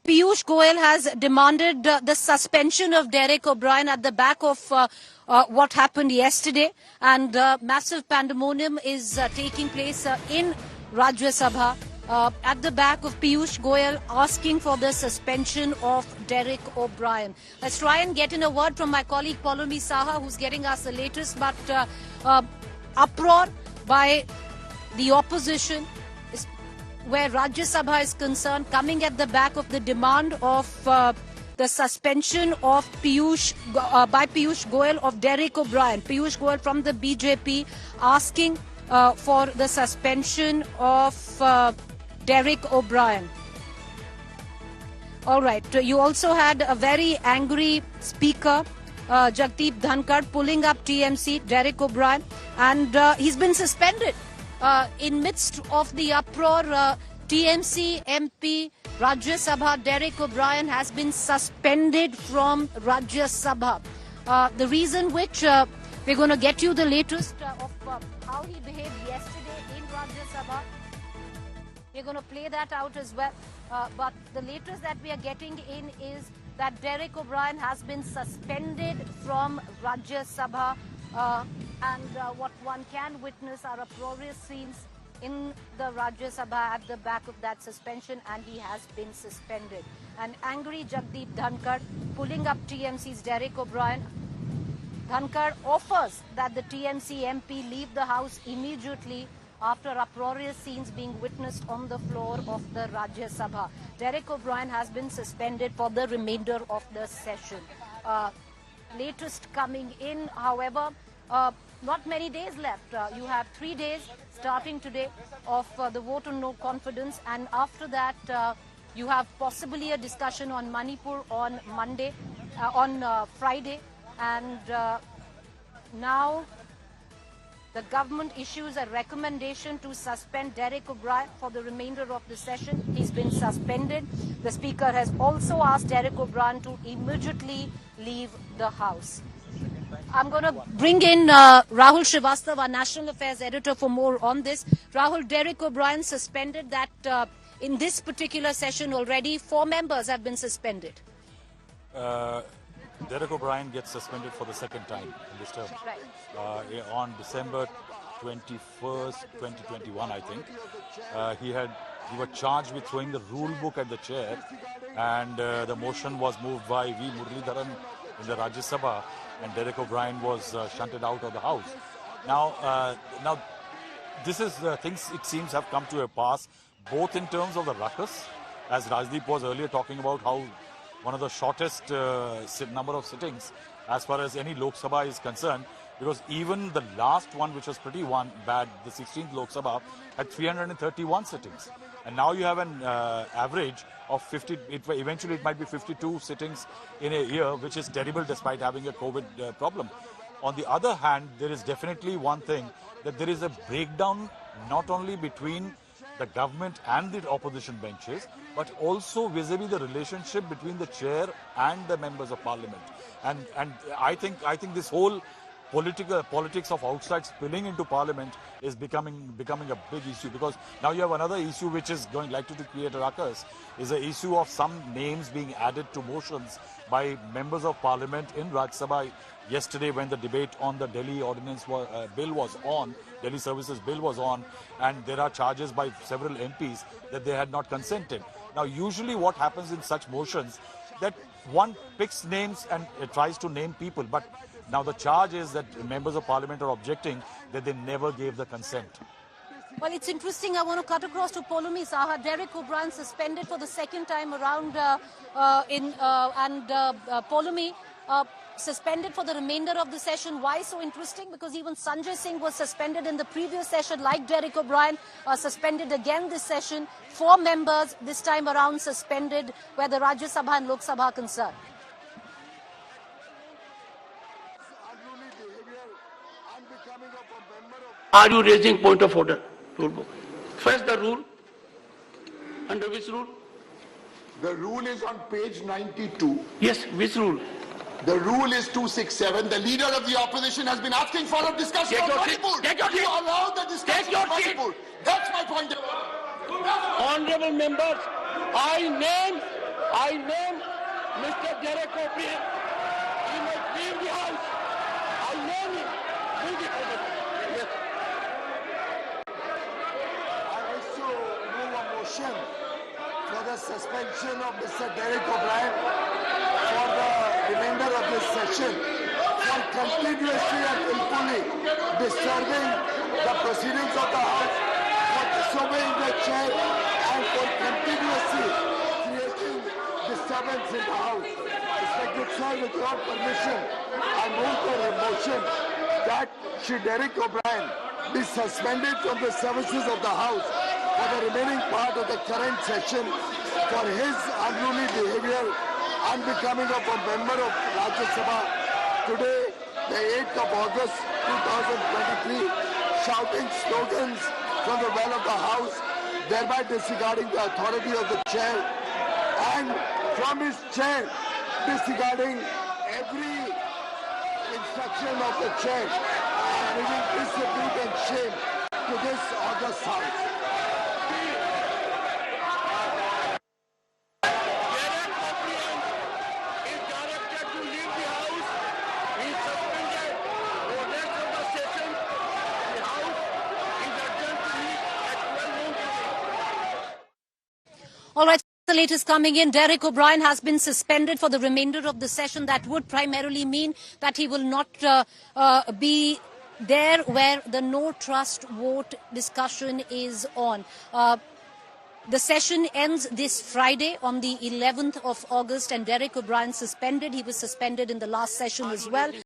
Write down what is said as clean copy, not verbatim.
Piyush Goyal has demanded the suspension of Derek O'Brien at the back of what happened yesterday, and massive pandemonium is taking place in Rajya Sabha at the back of Piyush Goyal asking for the suspension of Derek O'Brien. Let's try and get in a word from my colleague Paulomi Saha, who's getting us the latest, but uproar by the opposition where Rajya Sabha is concerned, coming at the back of the demand of the suspension of by Piyush Goyal of Derek O'Brien. Piyush Goyal from the BJP asking for the suspension of Derek O'Brien. All right. You also had a very angry speaker, Jagdeep Dhankar, pulling up TMC, Derek O'Brien, and he's been suspended. In midst of the uproar, TMC MP Rajya Sabha Derek O'Brien has been suspended from Rajya Sabha. The reason which we're going to get you the latest of how he behaved yesterday in Rajya Sabha. We're going to play that out as well. But the latest that we are getting in is that Derek O'Brien has been suspended from Rajya Sabha. And what one can witness are uproarious scenes in the Rajya Sabha at the back of that suspension, and he has been suspended. An angry Jagdeep Dhankar pulling up TMC's Derek O'Brien. Dhankar offers that the TMC MP leave the house immediately after uproarious scenes being witnessed on the floor of the Rajya Sabha. Derek O'Brien has been suspended for the remainder of the session. Latest coming in, however, not many days left. You have 3 days starting today of the vote on no confidence, and after that you have possibly a discussion on Manipur on Friday, and now the government issues a recommendation to suspend Derek O'Brien for the remainder of the session. He's been suspended. The Speaker has also asked Derek O'Brien to immediately leave the House. I'm going to bring in Rahul Srivastava, our National Affairs Editor, for more on this. Rahul, Derek O'Brien suspended that in this particular session already 4 members have been suspended. Derek O'Brien gets suspended for the second time in this term. Right. On December 21st, 2021, I think, he was charged with throwing the rule book at the chair, and the motion was moved by V. Muralidharan in the Rajya Sabha, and Derek O'Brien was shunted out of the House. Now this is things, it seems, have come to a pass, both in terms of the ruckus, as Rajdeep was earlier talking about how one of the shortest number of sittings as far as any Lok Sabha is concerned, because even the last one, which was pretty bad, the 16th Lok Sabha, had 331 sittings. And now you have an average of 50, eventually it might be 52 sittings in a year, which is terrible despite having a COVID problem. On the other hand, there is definitely one thing, that there is a breakdown not only between the government and the opposition benches, but also vis-a-vis the relationship between the chair and the members of parliament. And I think this whole politics of outside spilling into parliament is becoming a big issue, because now you have another issue which is likely to create a ruckus, is the issue of some names being added to motions by members of parliament in Rajya Sabha yesterday when the debate on the Delhi ordinance bill was on, Delhi Services Bill was on, and there are charges by several MPs that they had not consented. Now usually what happens in such motions, that one picks names and tries to name people, but now the charge is that members of parliament are objecting that they never gave the consent. Well, it's interesting. I want to cut across to Paulomi Saha. Derek O'Brien suspended for the second time around Paulomi suspended for the remainder of the session. Why so interesting? Because even Sanjay Singh was suspended in the previous session, like Derek O'Brien, suspended again this session. 4 members this time around suspended, where the Rajya Sabha and Lok Sabha are concerned. Are you raising point of order? Rule book. First the rule. Under which rule? The rule is on page 92. Yes, which rule? The rule is 267. The leader of the opposition has been asking for a discussion on Manipur. You allow the discussion on Manipur. That's my point. Honorable members, I I name Mr. Derek O'Brien. He must leave the house. I name him. Move it over. Yes. I also move a motion for the suspension of Mr. Derek O'Brien for the remainder of this session for continuously and willfully disturbing the proceedings of the House, for disobeying the chair, and for continuously creating disturbance in the House. Respected sir, with your permission, I move for a motion that Shri Derek O'Brien be suspended from the services of the House for the remaining part of the current session for his unruly behavior unbecoming of a member of Rajya Sabha today, the 8th of August 2023, shouting slogans from the well of the House, thereby disregarding the authority of the chair, and from his chair disregarding every instruction of the chair, and bringing disrepute and shame to this august House. All right, the latest coming in. Derek O'Brien has been suspended for the remainder of the session. That would primarily mean that he will not be there where the no trust vote discussion is on. The session ends this Friday on the 11th of August, and Derek O'Brien suspended. He was suspended in the last session as well.